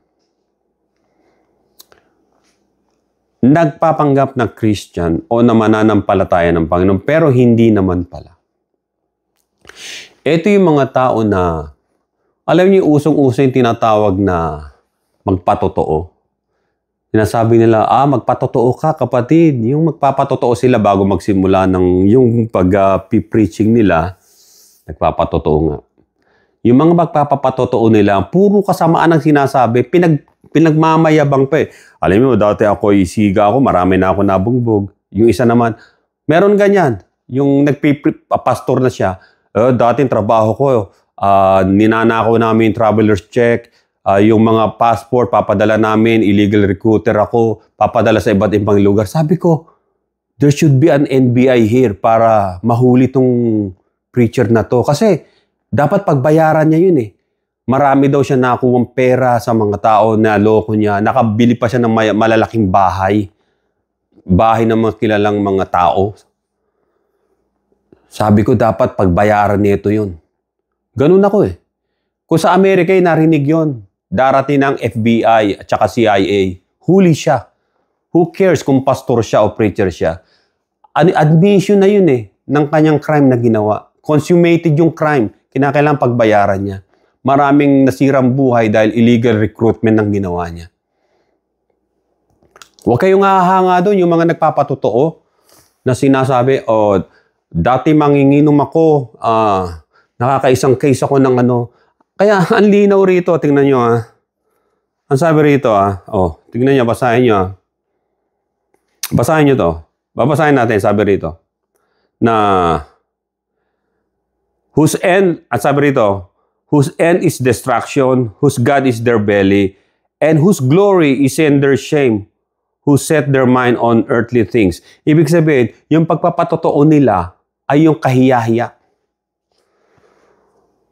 Speaker 1: nagpapanggap na Christian o na mananampalataya ng Panginoon, pero hindi naman pala. Ito yung mga tao na, alam niyo, usong-uso yung tinatawag na magpatotoo. Sinasabi nila, magpatotoo ka kapatid. Yung magpapatotoo sila bago magsimula ng yung pag-preaching nila, nagpapatotoo nga. Yung mga magpapatotoo nila, puro kasamaan ang sinasabi, pinagmamayabang pa eh. Alam mo, dati ako isiga ako, marami na ako nabungbog. Yung isa naman, meron ganyan. Yung pastor na siya, dating trabaho ko, ninanakaw namin traveler's check, yung mga passport, papadala namin, illegal recruiter ako, papadala sa iba't ibang lugar. Sabi ko, there should be an NBI here para mahuli tong preacher na to. Kasi dapat pagbayaran niya yun eh. Marami daw siya nakuwang pera sa mga tao na loko niya. Nakabili pa siya ng malalaking bahay. Bahay ng mga kilalang mga tao. Sabi ko, dapat pagbayaran nito yun. Ganun ako eh. Kung sa Amerika ay narinig yun, darating ng FBI at saka CIA, huli siya. Who cares kung pastor siya o preacher siya? Admission na yun eh, ng kanyang crime na ginawa. Consummated yung crime, kinakailangan pagbayaran niya. Maraming nasirang buhay dahil illegal recruitment ng ginawa niya. Huwag kayong hahanga doon, yung mga nagpapatotoo na sinasabi, dati manginginom ako, nakakaisang case ako ng ano. Kaya, ang linaw rito, tingnan nyo Ang sabi rito tingnan nyo, basahin nyo Basahin nyo to. Babasahin natin, sabi rito. Na, whose end, at sabi rito, whose end is destruction, whose God is their belly, and whose glory is in their shame, who set their mind on earthly things. Ibig sabihin, yung pagpapatotoo nila ay yung kahiyahiya.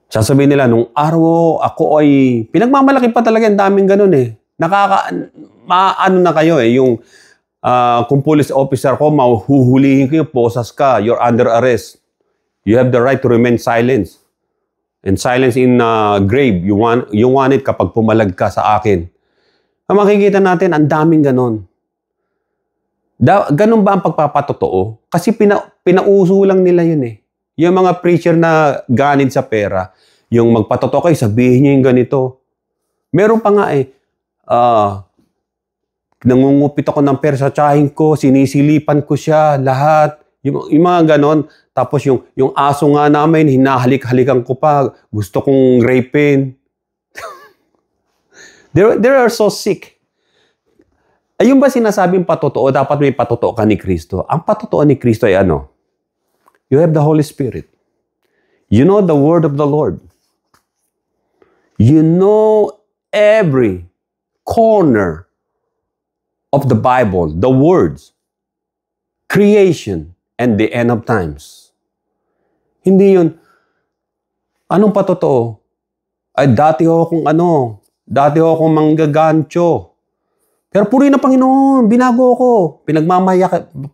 Speaker 1: Sasabihin nila, nung araw ako ay, pinagmamalaki pa talaga, ang daming ganun eh. Maano na kayo eh, yung kung police officer ko, mahuhulihin kayo, posas ka, you're under arrest. You have the right to remain silent. And silence in grave, you want it kapag pumalag ka sa akin. Makikita natin, ang daming ganun. Ganun ba ang pagpapatotoo? Kasi pinauso lang nila yun eh. Yung mga preacher na ganid sa pera, yung magpatotoo kayo, sabihin nyo yung ganito. Meron pa nga eh, nangungupit ako ng pera sa tsahin ko, sinisilipan ko siya, lahat. Yung mga ganon. Tapos yung aso nga namin, hinahalik-halikan ko pa, gusto kong rapin. They are so sick. Ayun ba sinasabing patotoo? Dapat may patotoo ka ni Kristo. Ang patotoo ni Kristo ay ano? You have the Holy Spirit. You know the word of the Lord. You know every corner of the Bible, the words, creation, and the end of times. Hindi yun. Anong patotoo? Ay, dati akong manggagancho. Pero puri na Panginoon, binago ko.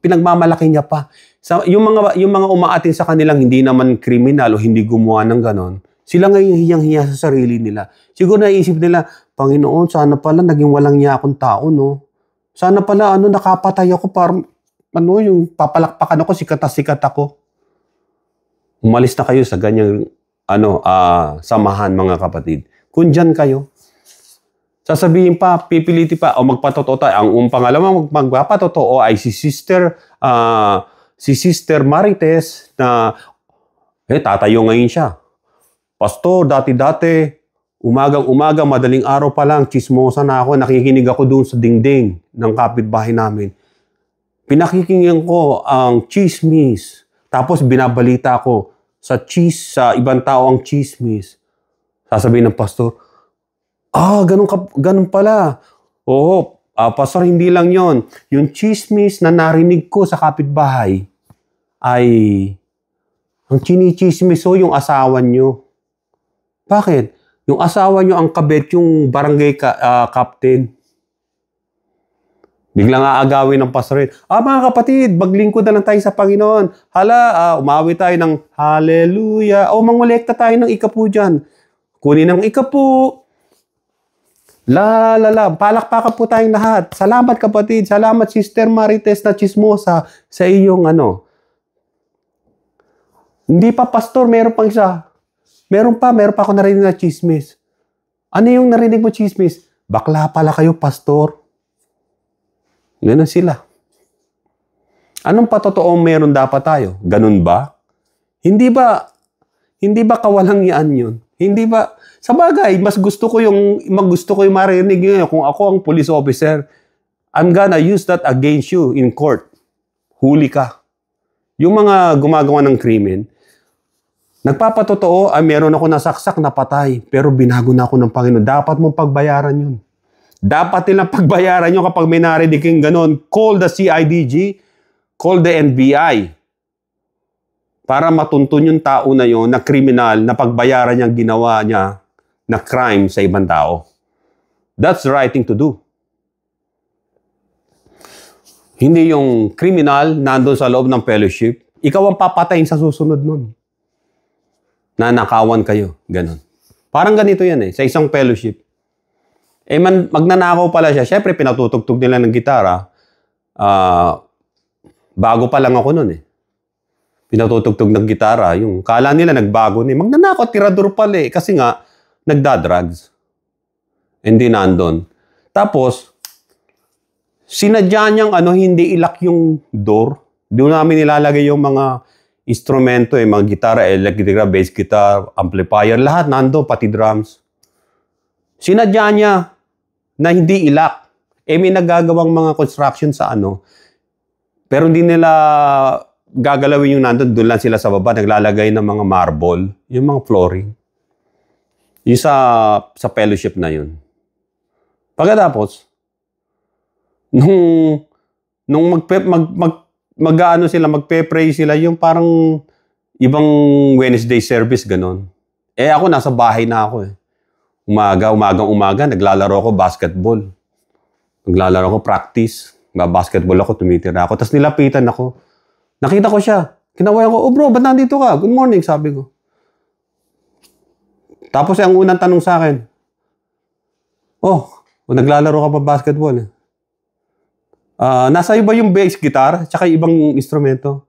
Speaker 1: Pinagmamalaki niya pa. Yung mga umaatin sa kanilang hindi naman kriminal o hindi gumawa ng ganon, sila ngayon hiyang-hiya sa sarili nila. Siguro naisip nila, Panginoon, sana pala naging walang niya akong tao, no? Sana pala, nakapatay ako para, yung papalakpakan ako, sikat na sikat ako. Umalis na kayo sa ganyang, samahan, mga kapatid. Kung dyan kayo, sasabihin pa, pipiliti pa, o magpatotoo tayo. Ang pangalawa, magpapatotoo ay si Sister Marites na, tatayo ngayon siya. Pastor, dati-dati, umagang-umaga, madaling araw pa lang, chismosa na ako, nakikinig ako doon sa dingding ng kapitbahay namin. Pinakikinggan ko ang chismis. Tapos binabalita ko sa ibang tao ang chismis. Sasabihin ng pastor, ganun pala. Oo, pastor, hindi lang yon. Yung chismis na narinig ko sa kapitbahay ay ang chinichismis yung asawa nyo. Bakit? Yung asawa nyo ang kabet, yung barangay captain. Biglang aagawin ng pastorin. Mga kapatid, maglingkod na lang tayo sa Panginoon. Umawi tayo ng hallelujah. Mangolekta tayo ng ikapu dyan. Kunin ng ikapu. Palakpakan po tayong lahat. Salamat kapatid. Salamat Sister Marites na chismosa sa iyong Hindi pa pastor, meron pang isa. Meron pa ako narinig na chismis. Ano yung narinig mo chismis? Bakla pala kayo, pastor. Ganun sila. Anong patotoong meron dapat tayo? Ganun ba? Hindi ba kawalang yaan yun? Hindi ba? Sa bagay, mas gusto ko yung marinig yun. Kung ako ang police officer, I'm gonna use that against you in court. Huli ka. Yung mga gumagawa ng krimen, nagpapatotoo, meron ako nasaksak na patay, pero binago na ako ng Panginoon. Dapat mong pagbayaran yun. Dapat nilang pagbayaran nyo kapag may narinig kang ganon. Call the CIDG, call the NBI. Para matuntun yung tao na yon na kriminal na pagbayaran niyang ginawa niya na crime sa ibang tao. That's the right thing to do. Hindi yung kriminal nandun sa loob ng fellowship. Ikaw ang papatayin sa susunod nun. Nanakawan kayo. Ganon. Parang ganito yan sa isang fellowship. Magnanakaw pala siya. Siyempre, pinatutugtog nila ng gitara. Bago pa lang ako nun Pinatutugtog ng gitara. Yung kala nila nagbago Magnanakaw, tirador pala Kasi nga, nagdadrugs. Hindi nandun. Tapos, sinadya niyang hindi ilak yung door. Doon namin nilalagay yung mga instrumento mga gitara, electric guitar, bass guitar, amplifier, lahat nandun, pati drums. Sinadya niya na hindi ilak. May nagagawang mga construction sa pero hindi nila gagalawin yung nandun. Doon lang sila sa baba, naglalagay ng mga marble, yung mga flooring. Yung sa fellowship na yun. Pagkatapos, nung magpe-pray sila, yung parang ibang Wednesday service, ganon. Ako, nasa bahay na ako Umaga, naglalaro ako basketball. Naglalaro ako practice. Basketball ako, tumitira ako. Tapos nilapitan ako. Nakita ko siya. Kinawayan ko, bro, ba't nandito ka? Good morning, sabi ko. Tapos ang unang tanong sa akin, naglalaro ka pa basketball nasa iba yung bass guitar, tsaka ibang instrumento?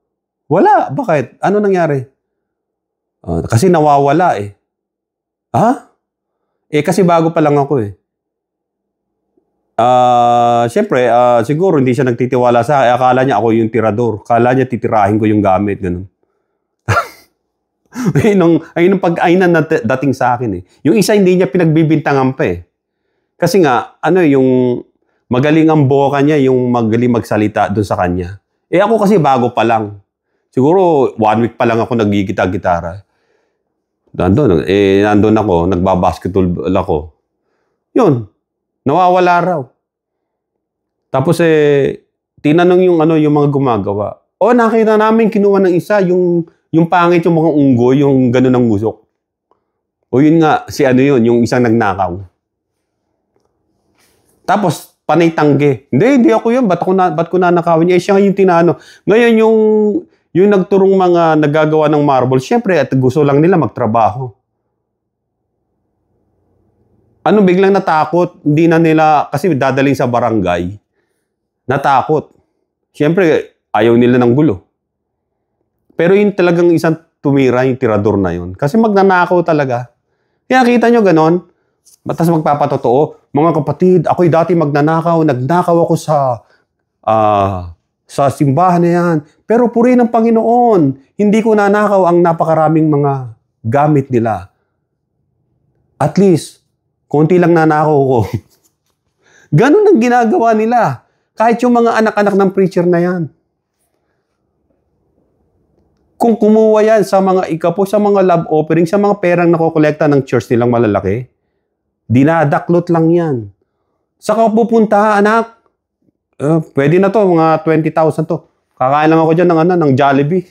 Speaker 1: Wala. Bakit? Ano nangyari? Kasi nawawala Ha? Kasi bago pa lang ako Siyempre, siguro hindi siya nagtitiwala sa akin. Akala niya ako yung tirador. Akala niya titirahin ko yung gamit. Ganun. ayun ang pag-ainan na dating sa akin Yung isa hindi niya pinagbibintangan pa Kasi nga, yung magaling ang boka niya, yung magaling magsalita doon sa kanya. Ako kasi bago pa lang. Siguro 1 week pa lang ako nagigita-gitara. Nandun ako, nagbabasketball ako. Yun, nawawala raw. Tapos tinanong yung mga gumagawa. Nakita namin kinuha ng isa, yung pangit yung mga unggoy, yung gano'n ng musok. Yun nga, yun, yung isang nagnakaw. Tapos, panay tangge. Hindi ako yun. Ba't ko nanakawin? Siya yung tinano. Ngayon, yung nagturong mga nagagawa ng marble, syempre, at gusto lang nila magtrabaho. Biglang natakot, hindi na nila, kasi dadaling sa barangay. natakot. Siyempre, ayaw nila ng gulo. Pero yung talagang isang tumira, yung tirador na yun. Kasi magnanakaw talaga. Kaya kita nyo ganon. Batas magpapatotoo. Mga kapatid, ako'y dati magnanakaw. Nagnakaw ako sa simbahan na yan. Pero purihin ng Panginoon. Hindi ko nanakaw ang napakaraming mga gamit nila. At least, konti lang nanakaw ko. Ganon ang ginagawa nila. Kahit yung mga anak-anak ng preacher na yan. Kung kumuha yan sa mga ikapo, sa mga love offering, sa mga perang nakokolekta ng church nilang malalaki, dinadaklot lang yan. Saka pupunta, anak, pwede na to, mga 20,000 to. Kakain lang ako dyan ng Jollibee.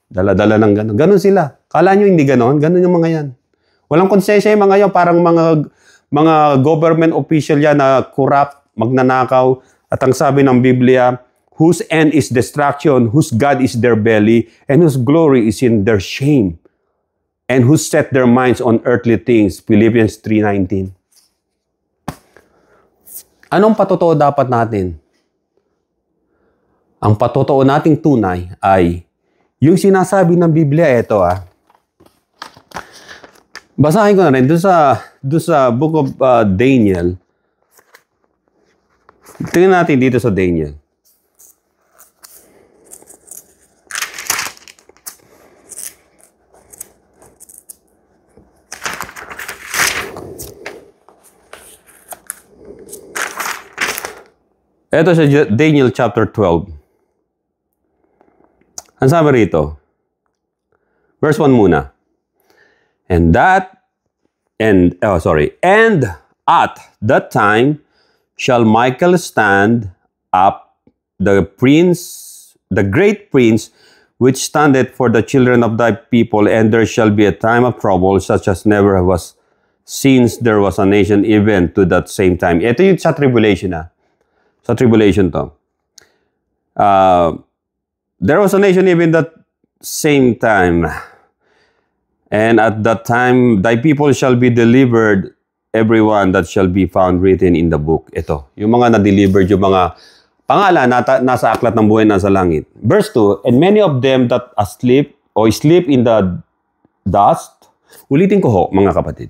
Speaker 1: Dala-dala ng gano'n. Ganon sila. Kala nyo hindi ganon? Ganon yung mga yan. Walang konsensya yung mga yan. Parang mga government official yan na corrupt, magnanakaw. At ang sabi ng Biblia, whose end is destruction, whose God is their belly, and whose glory is in their shame, and who set their minds on earthly things. Philippians 3:19. Anong patotoo dapat natin? Ang patotoo nating tunay ay yung sinasabi ng Biblia, ito Basahin ko na rin doon sa Book of Daniel. Tingnan natin dito sa Daniel. Ito sa Daniel chapter 12. Ang sabi rito, verse 1 muna. And at that time shall Michael stand up, the great prince, which standeth for the children of thy people, and there shall be a time of trouble, such as never was since there was a nation, even to that same time. Ito yung sa tribulation Sa tribulation to. There was a nation even that same time. And at that time, thy people shall be delivered, everyone that shall be found written in the book. Ito, yung mga na-delivered, yung mga pangalan nasa aklat ng buhay nasa langit. Verse 2, and many of them that sleep in the dust. Ulitin ko ho, mga kapatid.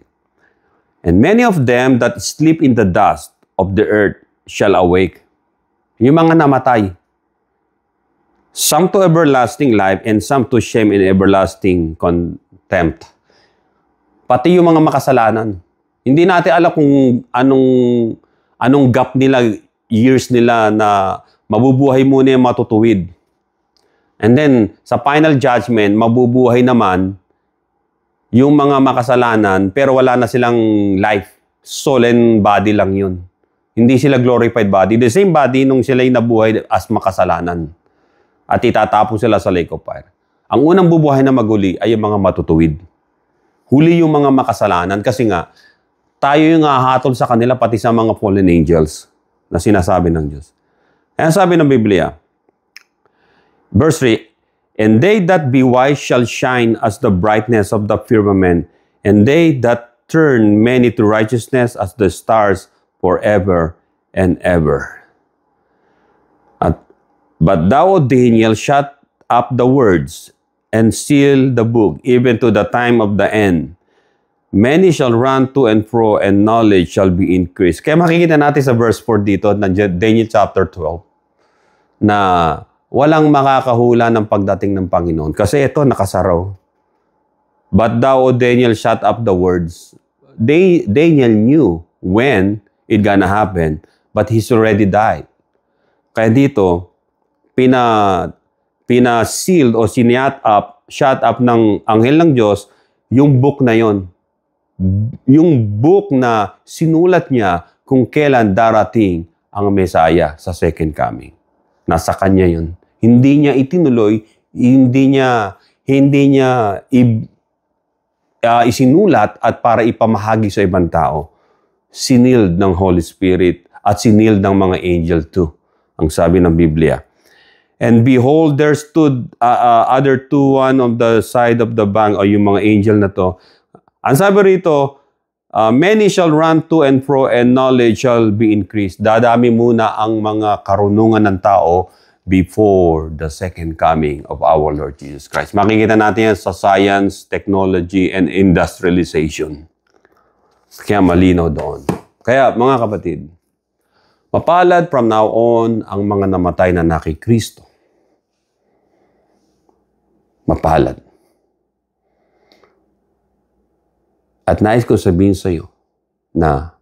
Speaker 1: And many of them that sleep in the dust of the earth shall awake. Yung mga namatay. Some to everlasting life and some to shame and everlasting contempt. Pati yung mga makasalanan. Hindi natin alam kung anong gap nila, years nila na mabubuhay muna yung matutuwid. And then, sa final judgment, mabubuhay naman yung mga makasalanan pero wala na silang life. Soul and body lang yun. Hindi sila glorified body. The same body nung sila'y nabuhay as makasalanan. At itatapon sila sa lake of fire. Ang unang bubuhay na maguli ay yung mga matutuwid. Huli yung mga makasalanan kasi nga, tayo yung hahatol sa kanila pati sa mga fallen angels na sinasabi ng Diyos. Kaya sabi ng Biblia, verse 3, and they that be wise shall shine as the brightness of the firmament, and they that turn many to righteousness as the stars forever and ever. But thou, Daniel, shut up the words and seal the book, even to the time of the end. Many shall run to and fro, and knowledge shall be increased. Kaya makikita natin sa verse 4 dito, na Daniel chapter 12, na walang makakahula ng pagdating ng Panginoon. Kasi ito, nakasaraw. But thou, O Daniel, shut up the words. Daniel knew when it gonna happen, but he's already died. Kaya dito, pina-sealed o shut up ng anghel ng Diyos yung book na yon. Yung book na sinulat niya kung kailan darating ang Messiah sa second coming. Nasa kanya yun. Hindi niya itinuloy, hindi niya isinulat at para ipamahagi sa ibang tao. Siniled ng Holy Spirit at siniled ng mga angel too, ang sabi ng Biblia. And behold, there stood other two, one on the side of the bank, o yung mga angel na to. Ang sabi rito, Many shall run to and fro and knowledge shall be increased. Dadami muna ang mga karunungan ng tao before the second coming of our Lord Jesus Christ. Makikita natin yan sa science, technology, and industrialization. Kaya malinaw doon. Kaya mga kapatid, mapalad from now on ang mga namatay na kay Kristo. Mapalad. At nais ko sabihin sa iyo na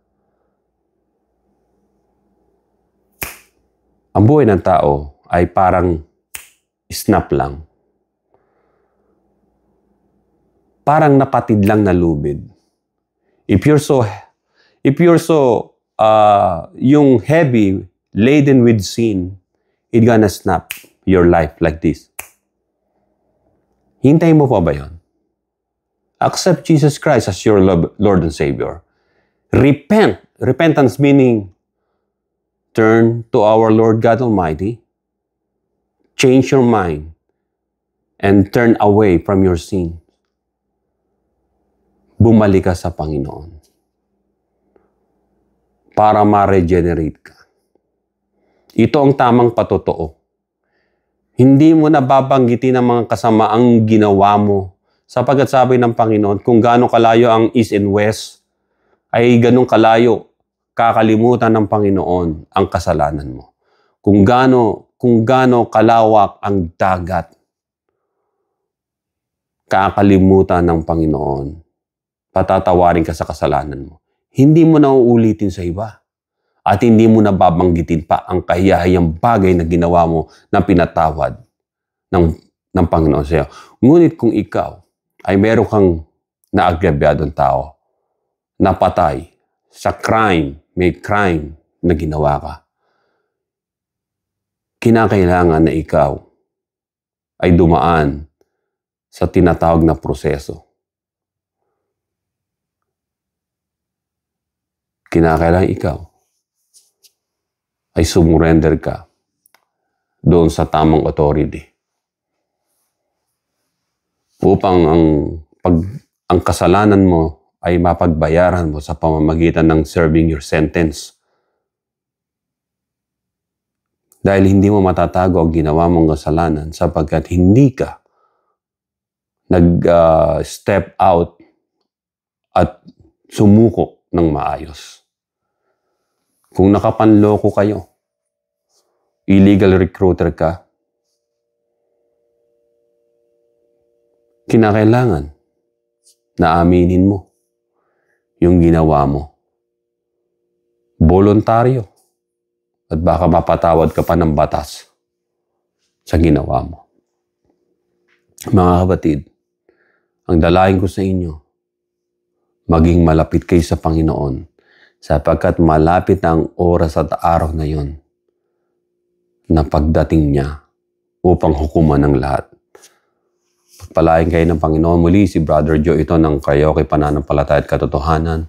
Speaker 1: ang buhay ng tao ay parang snap lang. Parang napatid lang na lubid. If you're so yung heavy, laden with sin, it's gonna snap your life like this. Hintayin mo pa ba yun? Accept Jesus Christ as your Lord and Savior. Repent. Repentance meaning turn to our Lord God Almighty. Change your mind and turn away from your sin. Bumalik ka sa Panginoon para ma-regenerate ka. Ito ang tamang patotoo. Hindi mo na babanggitin ang mga kasamaang ginawa mo sapagkat sabi ng Panginoon, kung gaano kalayo ang east and west, ay ganong kalayo kakalimutan ng Panginoon ang kasalanan mo. Kung gaano kalawak ang dagat, kakalimutan ng Panginoon, patatawarin ka sa kasalanan mo. Hindi mo na uulitin sa iba. At hindi mo na babanggitin pa ang kahiyahayang bagay na ginawa mo na pinatawad ng Panginoon sa iyo. Ngunit kung ikaw ay meron kang naagrabyadong tao, napatay sa may crime na ginawa ka, kinakailangan na ikaw ay dumaan sa tinatawag na proseso. Kinakailangan ikaw ay sumurrender ka doon sa tamang authority. Upang ang kasalanan mo ay mapagbayaran mo sa pamamagitan ng serving your sentence. Dahil hindi mo matatago ang ginawa mong kasalanan sapagkat hindi ka nag-step out at sumuko ng maayos. Kung nakapanloko kayo, illegal recruiter ka, kinakailangan na aminin mo yung ginawa mo. Voluntaryo. At baka mapatawad ka pa ng batas sa ginawa mo. Mga kapatid, ang dalangin ko sa inyo, maging malapit kayo sa Panginoon sapagkat malapit na ang oras at araw na yon na pagdating niya upang hukuman ng lahat. Pagpalain kayo ng Panginoon. Muli si Brother Joe ito ng Karaoke Pananampalataya at Katotohanan.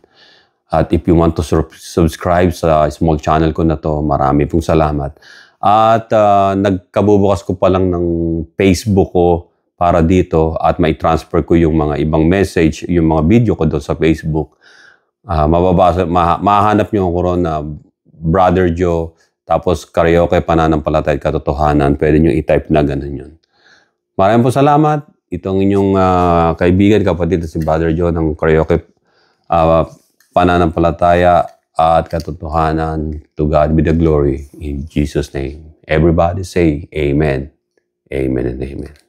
Speaker 1: At if you want to subscribe sa small channel ko na to, marami pong salamat. At nagkabubukas ko pa lang ng Facebook ko para dito at may transfer ko yung mga ibang message, yung mga video ko doon sa Facebook. Mahanap nyo ako ron na Brother Joe, tapos Karaoke Pananampalataya at Katotohanan. Pwede nyo i-type na ganun yun. Maraming po salamat. Itong inyong kaibigan, kapatid, si Brother Joe ng Karaoke Pananampalataya at Katotohanan. To God be the glory. In Jesus' name. Everybody say Amen. Amen and Amen.